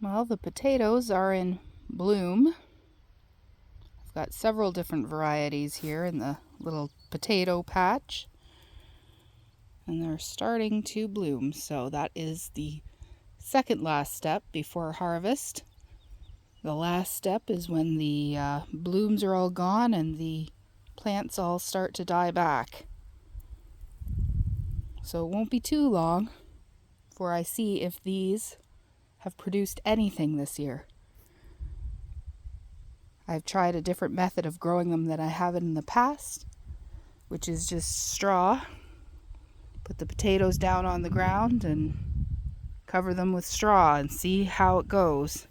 Well, the potatoes are in bloom. I've got several different varieties here in the little potato patch, and they're starting to bloom. So that is the second last step before harvest. The last step is when the blooms are all gone and the plants all start to die back. So it won't be too long before I see if these have produced anything this year. I've tried a different method of growing them than I have in the past, which is just straw. Put the potatoes down on the ground and cover them with straw and see how it goes.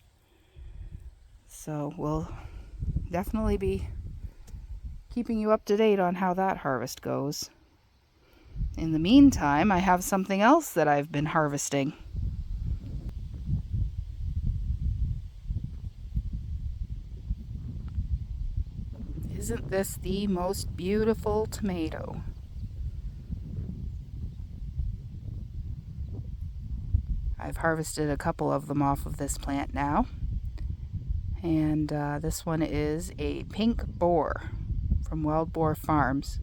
So we'll definitely be keeping you up to date on how that harvest goes. In the meantime, I have something else that I've been harvesting. Isn't this the most beautiful tomato? I've harvested a couple of them off of this plant now. And this one is a pink boar from Wild Boar Farms.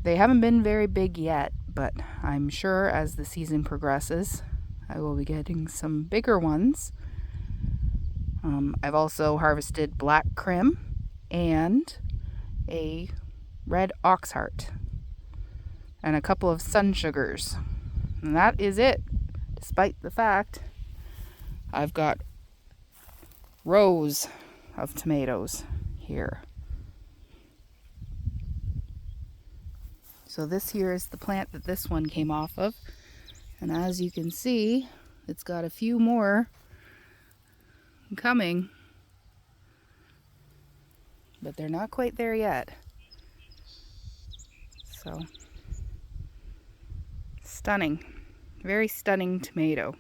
They haven't been very big yet, but I'm sure as the season progresses, I will be getting some bigger ones. I've also harvested black crim and a red oxheart and a couple of sun sugars. And that is it, despite the fact I've got rows of tomatoes here. So this here is the plant that this one came off of. And as you can see, it's got a few more coming. But they're not quite there yet. So, stunning. Very stunning tomato.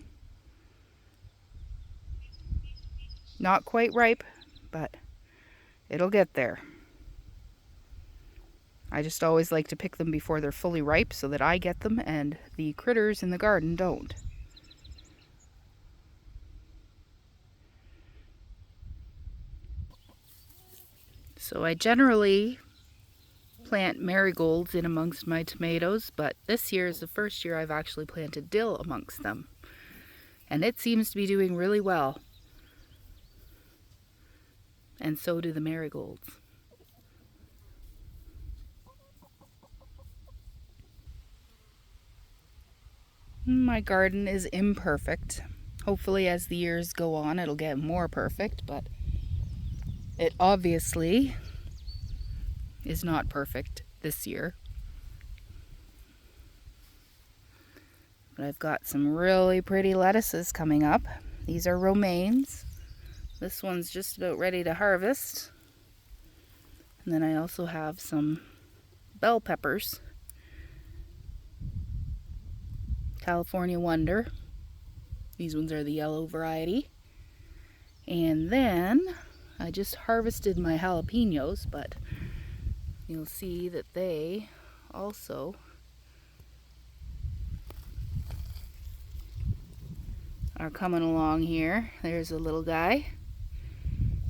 Not quite ripe, but it'll get there. I just always like to pick them before they're fully ripe so that I get them and the critters in the garden don't. So I generally plant marigolds in amongst my tomatoes, but this year is the first year I've actually planted dill amongst them. And it seems to be doing really well. And so do the marigolds. My garden is imperfect. Hopefully as the years go on it'll get more perfect, but it obviously is not perfect this year. But I've got some really pretty lettuces coming up. These are romaines. This one's just about ready to harvest. And then I also have some bell peppers. California Wonder. These ones are the yellow variety. And then I just harvested my jalapenos, but you'll see that they also are coming along here. There's a little guy.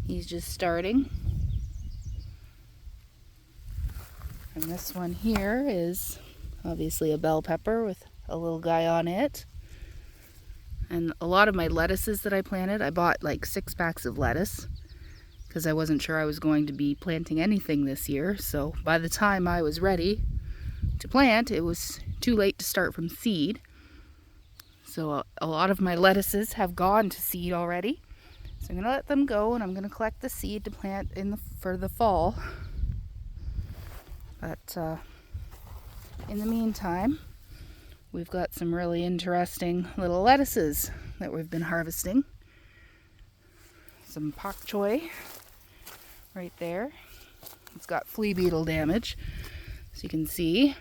He's just starting. And this one here is obviously a bell pepper with a little guy on it. And a lot of my lettuces that I planted, I bought like 6 packs of lettuce because I wasn't sure I was going to be planting anything this year. So by the time I was ready to plant, it was too late to start from seed. So a lot of my lettuces have gone to seed already. So I'm going to let them go, and I'm going to collect the seed to plant for the fall. But in the meantime, we've got some really interesting little lettuces that we've been harvesting. Some pak choi right there. It's got flea beetle damage. So you can see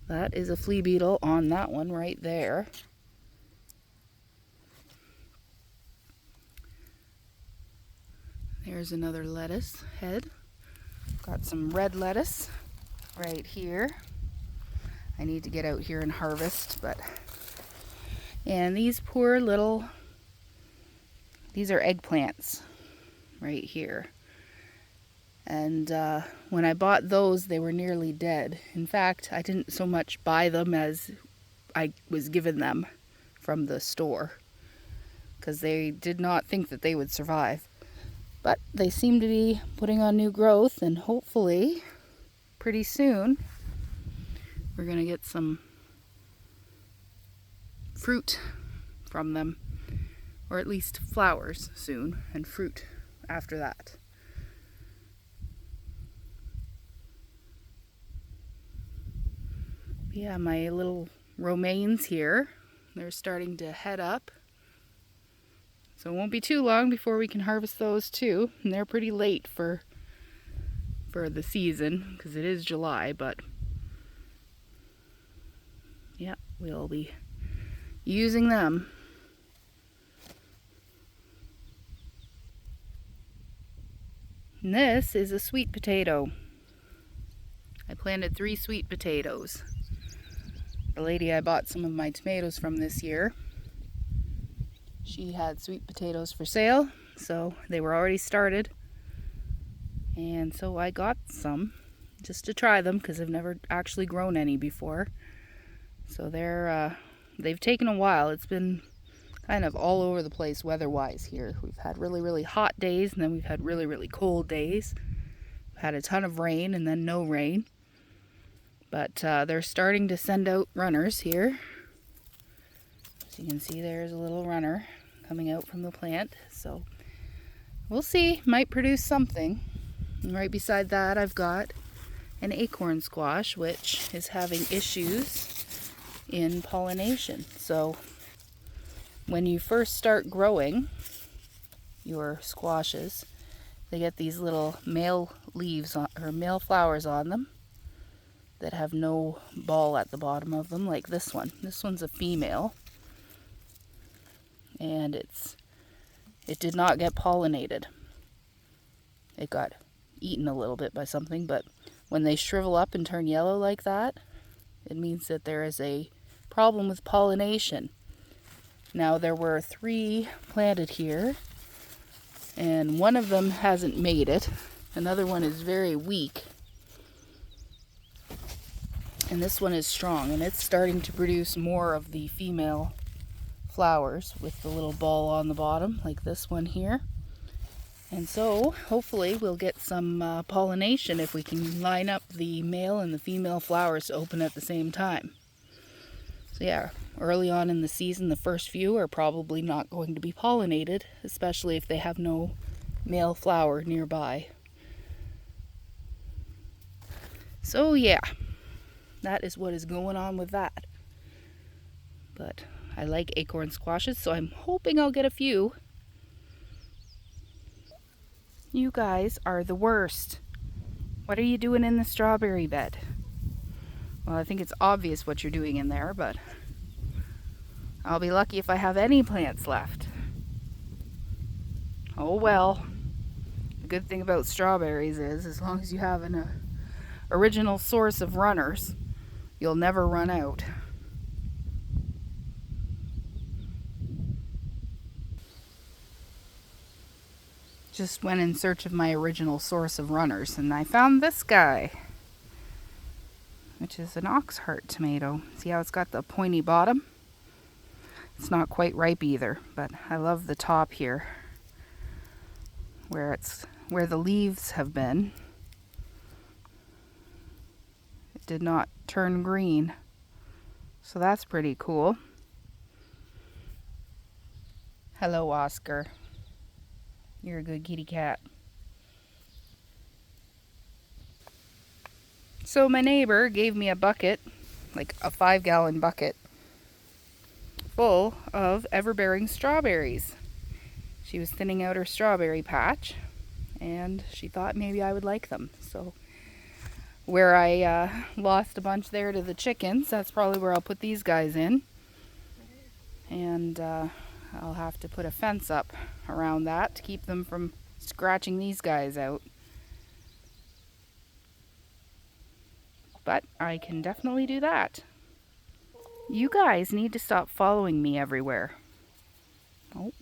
that is a flea beetle on that one right there. There's another lettuce head. Got some red lettuce right here. I need to get out here and harvest, and these poor little These are eggplants right here. And when I bought those, they were nearly dead. In fact, I didn't so much buy them as I was given them from the store, because they did not think that they would survive. But they seem to be putting on new growth, and hopefully pretty soon we're going to get some fruit from them, or at least flowers soon, and fruit after that. Yeah, my little romaines here, they're starting to head up. So it won't be too long before we can harvest those too. And they're pretty late for the season, because it is July, but yeah, we'll be using them. And this is a sweet potato. I planted 3 sweet potatoes. The lady I bought some of my tomatoes from this year, she had sweet potatoes for sale, so they were already started. And so I got some just to try them, because I've never actually grown any before. So they've taken a while. It's been kind of all over the place weather-wise here. We've had really, really hot days, and then we've had really, really cold days. We've had a ton of rain and then no rain. But they're starting to send out runners here. As you can see, there's a little runner coming out from the plant. So we'll see, might produce something. And right beside that, I've got an acorn squash, which is having issues in pollination. So when you first start growing your squashes, they get these little male leaves or male flowers on them that have no ball at the bottom of them, like this one. This one's a female, and it did not get pollinated. It got eaten a little bit by something, but when they shrivel up and turn yellow like that, it means that there is a problem with pollination. Now, there were 3 planted here, and one of them hasn't made it. Another one is very weak, and this one is strong, and it's starting to produce more of the female flowers with the little ball on the bottom, like this one here. And so hopefully we'll get some pollination if we can line up the male and the female flowers to open at the same time. So yeah, early on in the season, the first few are probably not going to be pollinated, especially if they have no male flower nearby. So yeah, that is what is going on with that. But I like acorn squashes, so I'm hoping I'll get a few. You guys are the worst. What are you doing in the strawberry bed? Well, I think it's obvious what you're doing in there, but I'll be lucky if I have any plants left. Oh well. The good thing about strawberries is, as long as you have an original source of runners, you'll never run out. Just went in search of my original source of runners, and I found this guy, which is an oxheart tomato. See how it's got the pointy bottom? It's not quite ripe either, but I love the top here, where the leaves have been. It did not turn green, so that's pretty cool. Hello, Oscar. You're a good kitty cat. So my neighbor gave me a bucket, like a 5-gallon bucket, full of ever-bearing strawberries. She was thinning out her strawberry patch, and she thought maybe I would like them. So where I lost a bunch there to the chickens, that's probably where I'll put these guys in. And I'll have to put a fence up around that to keep them from scratching these guys out. But I can definitely do that. You guys need to stop following me everywhere. Oh,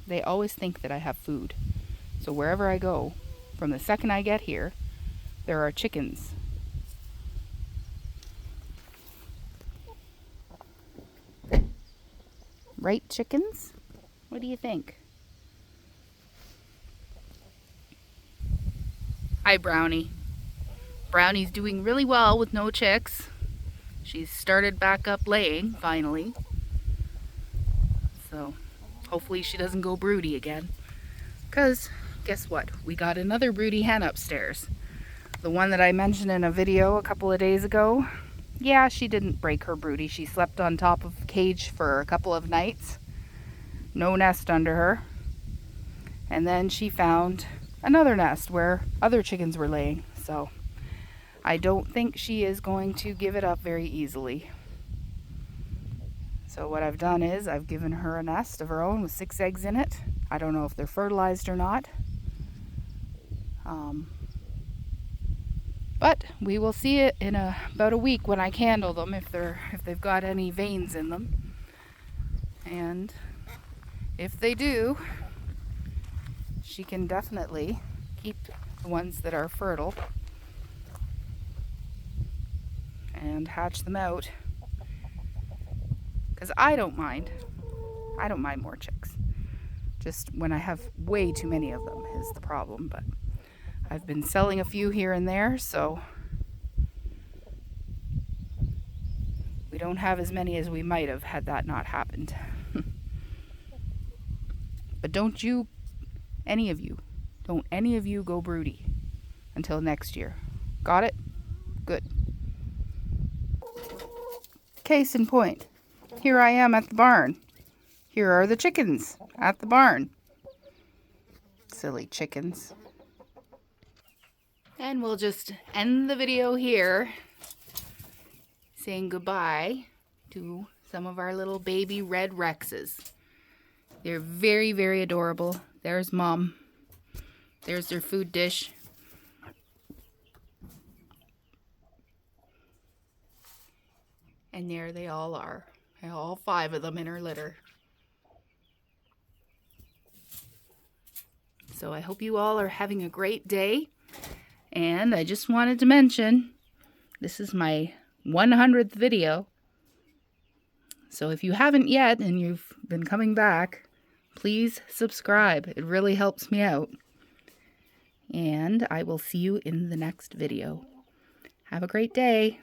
they always think that I have food. So wherever I go, from the second I get here, there are chickens. Right, chickens? What do you think? Hi, Brownie. Brownie's doing really well with no chicks. She's started back up laying, finally. So, hopefully she doesn't go broody again. Because, guess what? We got another broody hen upstairs. The one that I mentioned in a video a couple of days ago. Yeah, she didn't break her broody. She slept on top of a cage for a couple of nights. No nest under her. And then she found another nest where other chickens were laying. So, I don't think she is going to give it up very easily. So what I've done is I've given her a nest of her own with 6 eggs in it. I don't know if they're fertilized or not. But we will see it in about a week when I candle them if they've got any veins in them. And if they do, she can definitely keep the ones that are fertile and hatch them out. Because I don't mind more chicks. Just when I have way too many of them is the problem. But I've been selling a few here and there, so we don't have as many as we might have had that not happened. But don't any of you go broody until next year. Got it? Good. Case in point, here I am at the barn. Here are the chickens at the barn. Silly chickens. And we'll just end the video here, saying goodbye to some of our little baby red Rexes. They're very, very adorable. There's Mom. There's their food dish. And there they all are. All 5 of them in her litter. So I hope you all are having a great day. And I just wanted to mention, this is my 100th video. So if you haven't yet and you've been coming back, please subscribe. It really helps me out. And I will see you in the next video. Have a great day.